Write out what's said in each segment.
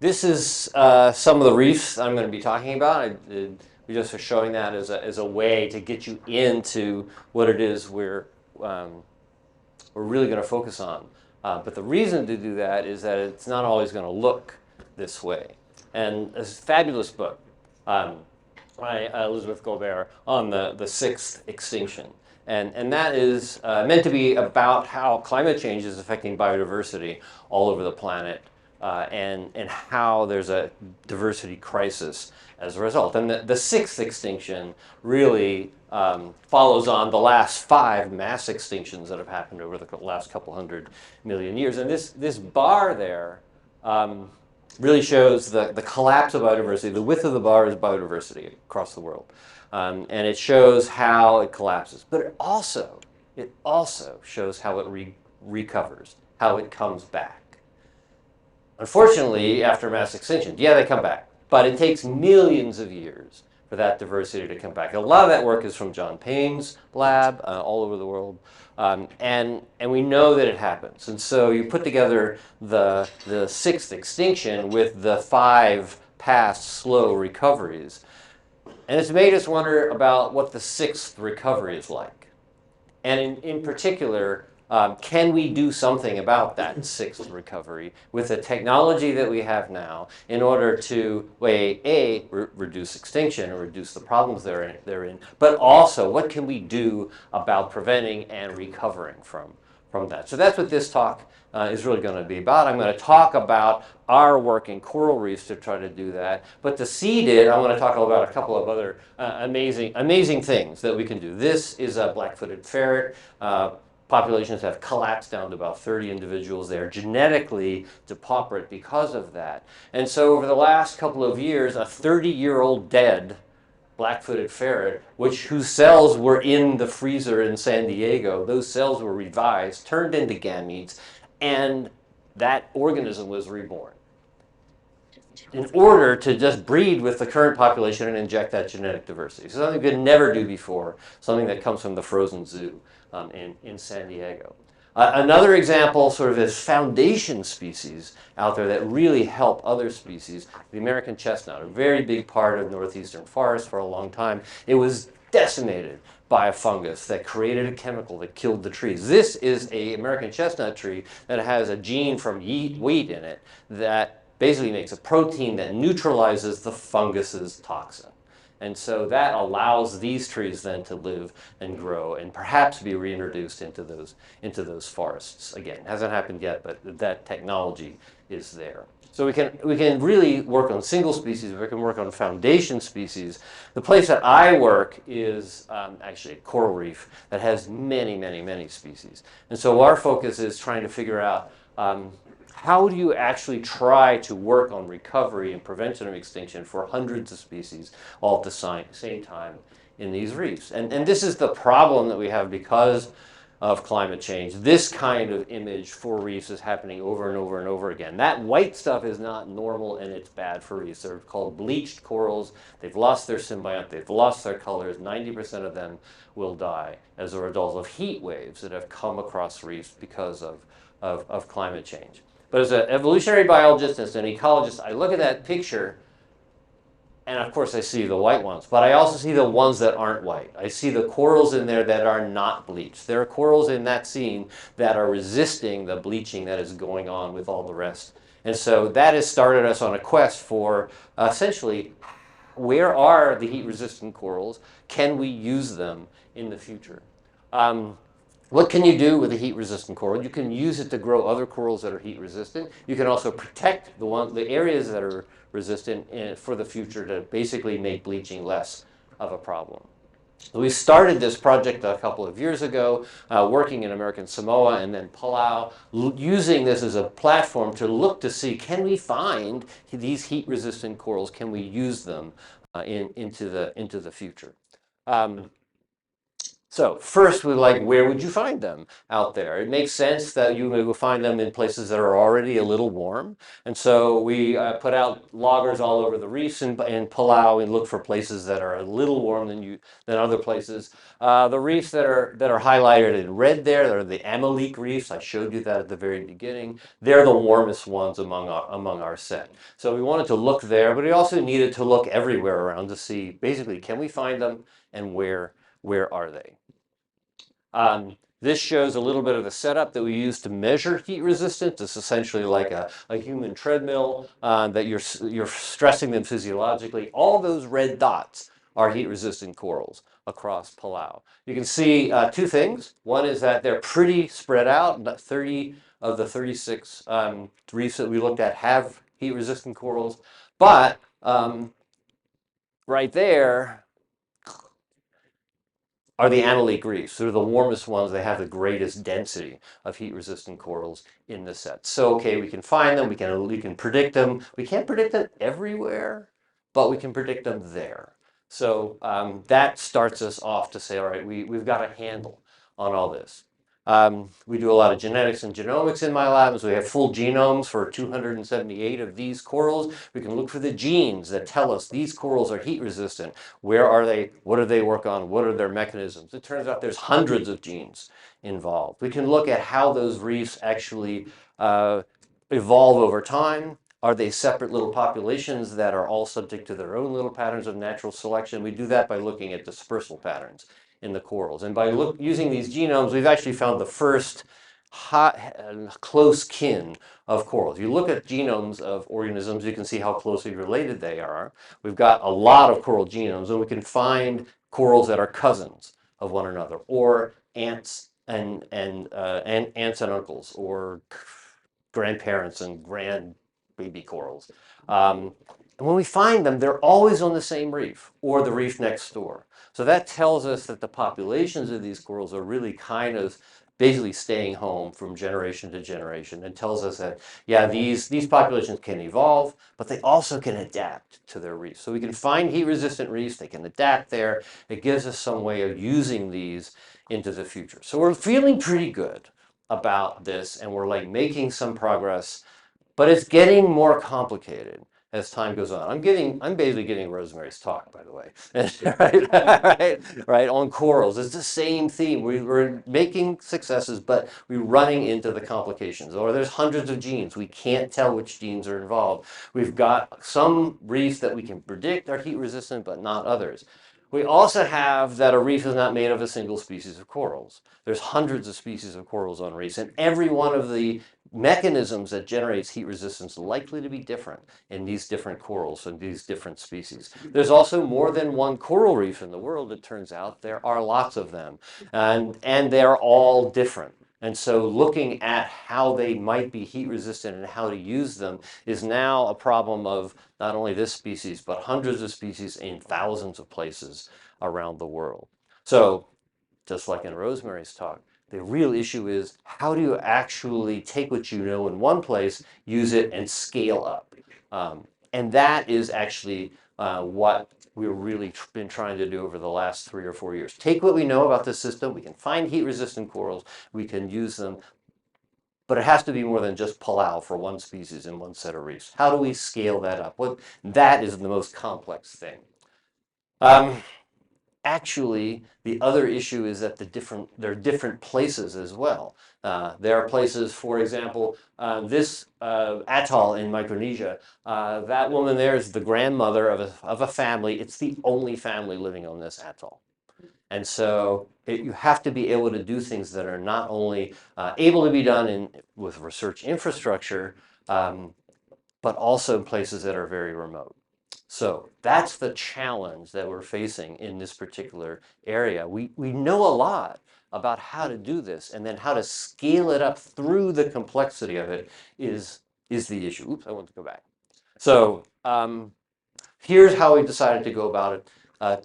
This is some of the reefs I'm going to be talking about. We just are showing that as a way to get you into what it is we're really going to focus on. But the reason to do that is that it's not always going to look this way. And this fabulous book um, by Elizabeth Doerr on the sixth extinction. And that is meant to be about how climate change is affecting biodiversity all over the planet and how there's a diversity crisis as a result. And the sixth extinction really follows on the last 5 mass extinctions that have happened over the last couple 100 million years. And this bar there really shows the collapse of biodiversity. The width of the bar is biodiversity across the world. And it shows how it collapses. But it also shows how it recovers, how it comes back. Unfortunately, after mass extinction, yeah, they come back. But it takes millions of years for that diversity to come back. A lot of that work is from John Payne's lab all over the world. And we know that it happens. And so you put together the sixth extinction with the 5 past slow recoveries. And it's made us wonder about what the sixth recovery is like. And in particular, can we do something about that sixth recovery with the technology that we have now in order to, reduce extinction or reduce the problems they're in, but also what can we do about preventing and recovering from that? So that's what this talk is really going to be about. I'm going to talk about our work in coral reefs to try to do that. But to seed it, I want to talk about a couple of other amazing things that we can do. This is a black-footed ferret. Populations have collapsed down to about 30 individuals. They are genetically depauperate because of that. And so over the last couple of years, a 30-year-old dead black-footed ferret, whose cells were in the freezer in San Diego, those cells were revised, turned into gametes, and that organism was reborn in order to just breed with the current population and inject that genetic diversity. So something we could never do before, something that comes from the frozen zoo in San Diego. Another example, sort of this foundation species out there that really help other species, the American chestnut, a very big part of northeastern forests for a long time. It was decimated by a fungus that created a chemical that killed the trees. This is an American chestnut tree that has a gene from wheat in it that basically makes a protein that neutralizes the fungus's toxin. And so that allows these trees then to live and grow and perhaps be reintroduced into those forests. Again, it hasn't happened yet, but that technology is there. So we can really work on single species. We can work on foundation species. The place that I work is actually a coral reef that has many species. And so our focus is trying to figure out how do you actually try to work on recovery and prevention of extinction for hundreds of species all at the same time in these reefs? And this is the problem that we have because of climate change. This kind of image for reefs is happening over and over and over again. That white stuff is not normal and it's bad for reefs. They're called bleached corals. They've lost their symbiont. They've lost their colors. 90% of them will die as a result of heat waves that have come across reefs because of climate change. But as an evolutionary biologist, as an ecologist, I look at that picture and of course I see the white ones, but I also see the ones that aren't white. I see the corals in there that are not bleached. There are corals in that scene that are resisting the bleaching that is going on with all the rest. And so that has started us on a quest for essentially, where are the heat-resistant corals? Can we use them in the future? What can you do with a heat-resistant coral? You can use it to grow other corals that are heat-resistant. You can also protect the areas that are resistant for the future to basically make bleaching less of a problem. We started this project a couple of years ago, working in American Samoa and then Palau, using this as a platform to look to see, can we find these heat-resistant corals? Can we use them into the future? So first, we like, where would you find them out there? It makes sense that you will find them in places that are already a little warm. And so we put out loggers all over the reefs in Palau and look for places that are a little warm than other places. The reefs that are highlighted in red there are the Amalik reefs. I showed you that at the very beginning. They're the warmest ones among our set. So we wanted to look there, but we also needed to look everywhere around to see, basically, can we find them and where are they? This shows a little bit of the setup that we use to measure heat resistance. It's essentially like a human treadmill that you're stressing them physiologically. All those red dots are heat resistant corals across Palau. You can see two things. One is that they're pretty spread out. 30 of the 36 reefs that we looked at have heat resistant corals. But right there are the Amalik reefs. They're the warmest ones. They have the greatest density of heat-resistant corals in the set. So, okay, we can find them. We can predict them. We can't predict them everywhere, but we can predict them there. So that starts us off to say, all right, we've got a handle on all this. We do a lot of genetics and genomics in my labs. We have full genomes for 278 of these corals. We can look for the genes that tell us these corals are heat resistant. Where are they? What do they work on? What are their mechanisms? It turns out there's hundreds of genes involved. We can look at how those reefs actually evolve over time. Are they separate little populations that are all subject to their own little patterns of natural selection? We do that by looking at dispersal patterns in the corals. And by using these genomes, we've actually found the first close kin of corals. You look at genomes of organisms, you can see how closely related they are. We've got a lot of coral genomes, and we can find corals that are cousins of one another, or aunts and aunts and uncles, or grandparents and grandbaby corals. And when we find them, they're always on the same reef or the reef next door. So that tells us that the populations of these corals are really kind of basically staying home from generation to generation, and tells us that, yeah, these populations can evolve, but they also can adapt to their reefs. So we can find heat-resistant reefs, they can adapt there. It gives us some way of using these into the future. So we're feeling pretty good about this, and we're like making some progress, but it's getting more complicated as time goes on. I'm basically giving Rosemary's talk, by the way, right, on corals. It's the same theme. We're making successes, but we're running into the complications. Or there's hundreds of genes. We can't tell which genes are involved. We've got some reefs that we can predict are heat resistant, but not others. We also have that a reef is not made of a single species of corals. There's hundreds of species of corals on reefs, and every one of the mechanisms that generates heat resistance is likely to be different in these different corals and these different species. There's also more than one coral reef in the world, it turns out. There are lots of them, and they're all different. And so looking at how they might be heat resistant and how to use them is now a problem of not only this species, but hundreds of species in thousands of places around the world. So just like in Rosemary's talk, the real issue is, how do you actually take what you know in one place, use it, and scale up? And that is actually what we've really been trying to do over the last 3 or 4 years. Take what we know about the system. We can find heat-resistant corals. We can use them. But it has to be more than just Palau for one species in one set of reefs. How do we scale that up? That is the most complex thing. Actually, the other issue is that there are different places as well. There are places, for example, this atoll in Micronesia, that woman there is the grandmother of a family. It's the only family living on this atoll. And so you have to be able to do things that are not only able to be done with research infrastructure, but also in places that are very remote. So that's the challenge that we're facing in this particular area. We know a lot about how to do this, and then how to scale it up through the complexity of it is the issue. Oops, I want to go back. So here's how we decided to go about it.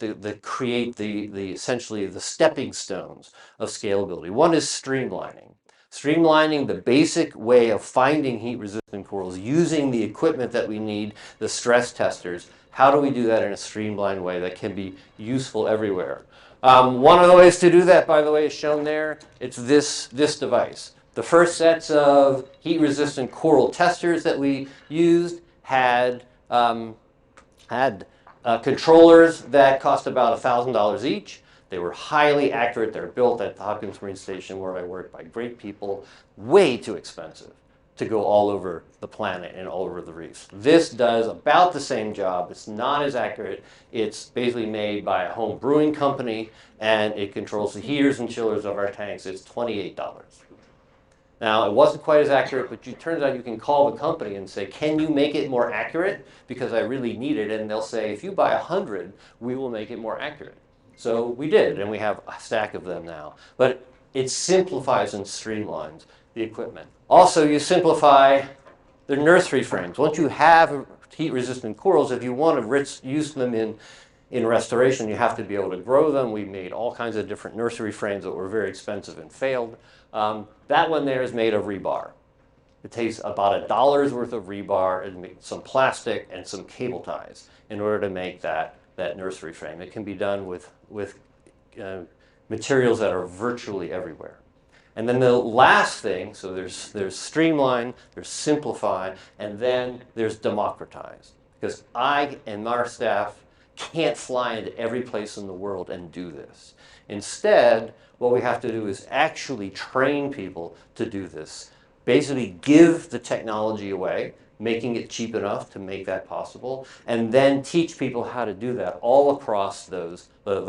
To create the essentially the stepping stones of scalability. One is streamlining. Streamlining the basic way of finding heat-resistant corals using the equipment that we need, the stress testers. How do we do that in a streamlined way that can be useful everywhere? One of the ways to do that, by the way, is shown there. It's this device. The first sets of heat-resistant coral testers that we used had controllers that cost about $1,000 each. They were highly accurate. They're built at the Hopkins Marine Station where I work by great people. Way too expensive to go all over the planet and all over the reefs. This does about the same job. It's not as accurate. It's basically made by a home brewing company, and it controls the heaters and chillers of our tanks. It's $28. Now, it wasn't quite as accurate, but it turns out you can call the company and say, can you make it more accurate? Because I really need it. And they'll say, if you buy 100, we will make it more accurate. So we did, and we have a stack of them now. But it simplifies and streamlines the equipment. Also, you simplify the nursery frames. Once you have heat-resistant corals, if you want to use them in restoration, you have to be able to grow them. We made all kinds of different nursery frames that were very expensive and failed. That one there is made of rebar. It takes about $1 worth of rebar and some plastic and some cable ties in order to make that nursery frame. It can be done with materials that are virtually everywhere. And then the last thing, so there's streamline, there's simplify, and then there's democratize. Because I and our staff can't fly into every place in the world and do this. Instead, what we have to do is actually train people to do this. Basically give the technology away, making it cheap enough to make that possible, and then teach people how to do that all across the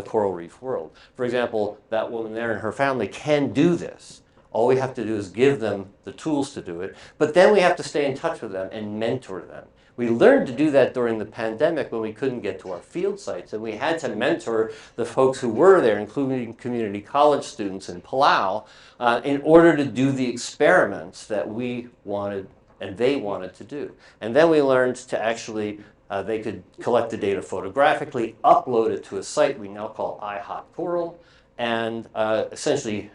coral reef world. For example, that woman there and her family can do this. All we have to do is give them the tools to do it, but then we have to stay in touch with them and mentor them. We learned to do that during the pandemic when we couldn't get to our field sites, and we had to mentor the folks who were there, including community college students in Palau, in order to do the experiments that we wanted and they wanted to do. And then we learned to actually, they could collect the data photographically, upload it to a site we now call iHot Coral, and essentially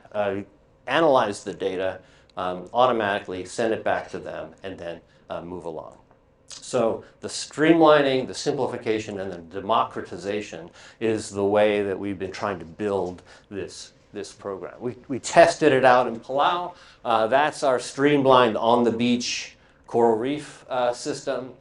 analyze the data automatically, send it back to them, and then move along. So the streamlining, the simplification, and the democratization is the way that we've been trying to build this program. We tested it out in Palau. That's our streamlined on-the-beach coral reef system.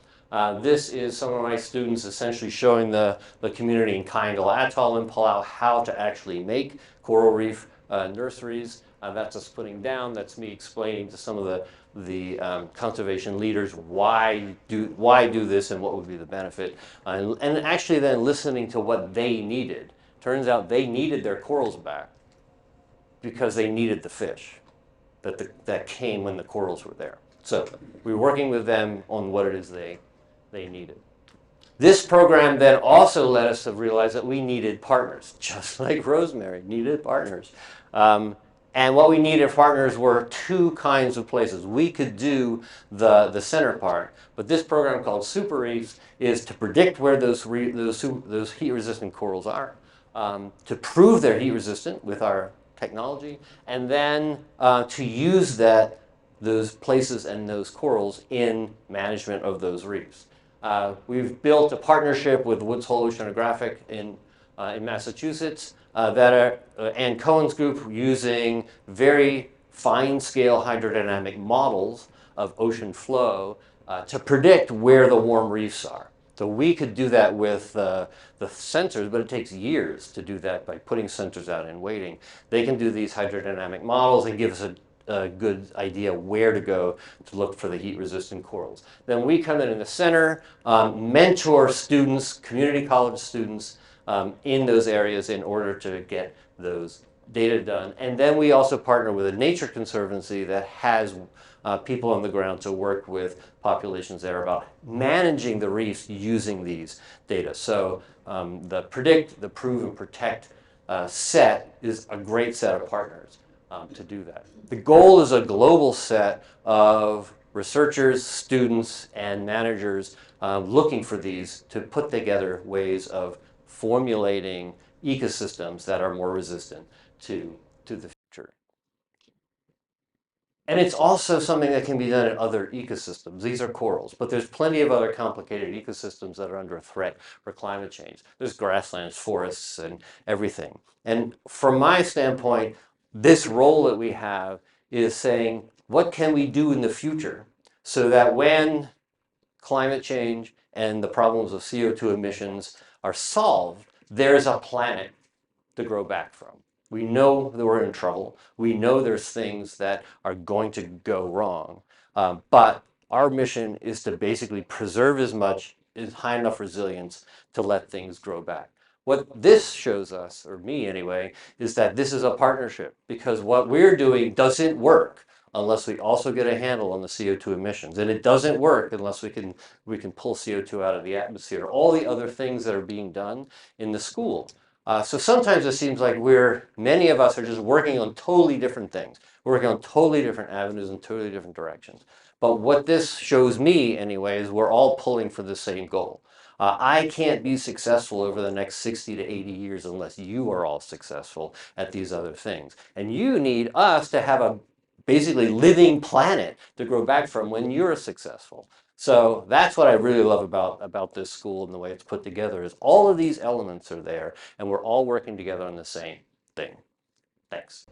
This is some of my students essentially showing the community in Kaingal Atoll in Palau how to actually make coral reef nurseries. That's us putting down. That's me explaining to some of the conservation leaders why do this and what would be the benefit, and actually then listening to what they needed. Turns out they needed their corals back because they needed the fish that came when the corals were there. So we were working with them on what it is they needed. This program then also led us to realize that we needed partners, just like Rosemary needed partners. And what we needed partners were two kinds of places. We could do the center part, but this program called Super Reefs is to predict where those heat-resistant corals are, to prove they're heat-resistant with our technology, and then to use those places and those corals in management of those reefs. We've built a partnership with Woods Hole Oceanographic in Massachusetts, and Cohen's group using very fine-scale hydrodynamic models of ocean flow to predict where the warm reefs are. So we could do that with the sensors, but it takes years to do that by putting sensors out and waiting. They can do these hydrodynamic models and give us a good idea where to go to look for the heat-resistant corals. Then we come in the center, mentor students, community college students, in those areas in order to get those data done. And then we also partner with a nature conservancy that has people on the ground to work with populations there about managing the reefs using these data. So the predict, the prove, and protect set is a great set of partners to do that. The goal is a global set of researchers, students, and managers looking for these to put together ways of formulating ecosystems that are more resistant to the future. And it's also something that can be done in other ecosystems. These are corals, but there's plenty of other complicated ecosystems that are under threat for climate change. There's grasslands, forests, and everything. And from my standpoint, this role that we have is saying, what can we do in the future so that when climate change and the problems of CO2 emissions are solved, there's a planet to grow back from. We know that we're in trouble. We know there's things that are going to go wrong. But our mission is to basically preserve as much, is high enough resilience to let things grow back. What this shows us, or me anyway, is that this is a partnership because what we're doing doesn't work unless we also get a handle on the CO2 emissions. And it doesn't work unless we can pull CO2 out of the atmosphere. All the other things that are being done in the school. So sometimes it seems like many of us are just working on totally different things. We're working on totally different avenues and totally different directions. But what this shows me anyway is we're all pulling for the same goal. I can't be successful over the next 60 to 80 years unless you are all successful at these other things. And you need us to have a basically living planet to grow back from when you're successful. So that's what I really love about this school and the way it's put together is all of these elements are there and we're all working together on the same thing. Thanks.